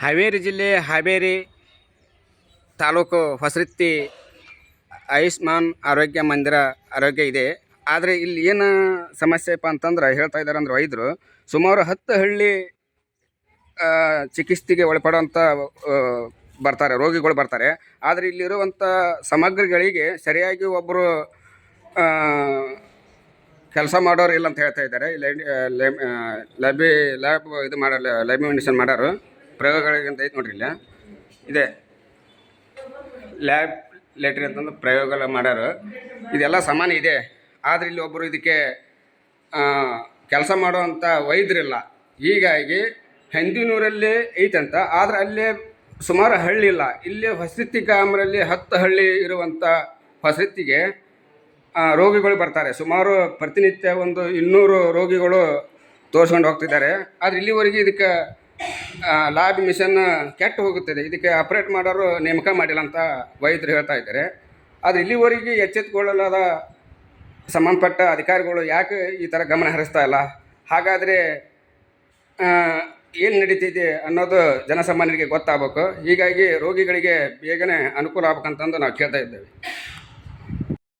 ಹಾವೇರಿ ಜಿಲ್ಲೆ ಹಾವೇರಿ ತಾಲೂಕು ಹೊಸರಿತ್ತಿ ಆಯುಷ್ಮಾನ್ ಆರೋಗ್ಯ ಮಂದಿರ ಆರೋಗ್ಯ ಇದೆ. ಆದರೆ ಇಲ್ಲಿ ಏನು ಸಮಸ್ಯೆಪ್ಪ ಅಂತಂದ್ರೆ ಹೇಳ್ತಾ ಇದ್ದಾರೆ ಅಂದ್ರೆ ವೈದ್ಯರು ಸುಮಾರು 10 ಹಳ್ಳಿ ಚಿಕಿತ್ಸೆಗೆ ಒಳಪಡುವಂಥ ಬರ್ತಾರೆ, ರೋಗಿಗಳು ಬರ್ತಾರೆ. ಆದರೆ ಇಲ್ಲಿರುವಂಥ ಸಾಮಗ್ರಿಗಳಿಗೆ ಸರಿಯಾಗಿ ಒಬ್ಬರು ಕೆಲಸ ಮಾಡೋರು ಇಲ್ಲ ಅಂತ ಹೇಳ್ತಾ ಇದ್ದಾರೆ. ಲ್ಯಾಬ್ ಇದು ಮಾಡಲ್ಲ, ಲ್ಯಾಮಿನೇಷನ್ ಮಾಡೋರು ಪ್ರಯೋಗಗಳಿಗಂತ ಐತೆ ನೋಡ್ರಿ. ಇದೆ ಲ್ಯಾಬ್ ಲೆಟ್ರಿ ಅಂತಂದು ಪ್ರಯೋಗ ಮಾಡ್ಯಾರು. ಇದೆಲ್ಲ ಸಾಮಾನ್ಯ ಇದೆ. ಆದರೆ ಇಲ್ಲಿ ಒಬ್ಬರು ಇದಕ್ಕೆ ಕೆಲಸ ಮಾಡುವಂಥ ವೈದ್ಯರಿಲ್ಲ. ಹೀಗಾಗಿ ಹಂದಿನೂರಲ್ಲಿ ಐತಂತ, ಆದರೆ ಅಲ್ಲೇ ಸುಮಾರು ಹಳ್ಳಿ ಇಲ್ಲ. ಇಲ್ಲಿ ಹೊಸರಿತ್ತಿ ಗ್ರಾಮದಲ್ಲಿ 10 ಹಳ್ಳಿ ಇರುವಂಥ ಹೊಸರಿತ್ತಿಗೆ ರೋಗಿಗಳು ಬರ್ತಾರೆ. ಸುಮಾರು ಪ್ರತಿನಿತ್ಯ ಒಂದು 200 ರೋಗಿಗಳು ತೋರಿಸ್ಕೊಂಡು ಹೋಗ್ತಿದ್ದಾರೆ. ಆದರೆ ಇಲ್ಲಿವರೆಗೆ ಇದಕ್ಕೆ ಲ್ಯಾಬ್ ಮಿಷನ್ ಕೆಟ್ಟು ಹೋಗುತ್ತದೆ. ಇದಕ್ಕೆ ಆಪ್ರೇಟ್ ಮಾಡೋರು ನೇಮಕ ಮಾಡಿಲ್ಲ ಅಂತ ವೈದ್ಯರು ಹೇಳ್ತಾ ಇದ್ದಾರೆ. ಆದರೆ ಇಲ್ಲಿವರೆಗೆ ಎಚ್ಚೆತ್ತುಕೊಳ್ಳಲಾದ ಸಂಬಂಧಪಟ್ಟ ಅಧಿಕಾರಿಗಳು ಯಾಕೆ ಈ ಥರ ಗಮನ ಹರಿಸ್ತಾ ಇಲ್ಲ? ಹಾಗಾದರೆ ಏನು ನಡೀತಿದೆ ಅನ್ನೋದು ಜನಸಾಮಾನ್ಯರಿಗೆ ಗೊತ್ತಾಗಬೇಕು. ಹೀಗಾಗಿ ರೋಗಿಗಳಿಗೆ ಬೇಗನೆ ಅನುಕೂಲ ಆಗ್ಬೇಕಂತಂದು ನಾವು ಕೇಳ್ತಾ ಇದ್ದೇವೆ.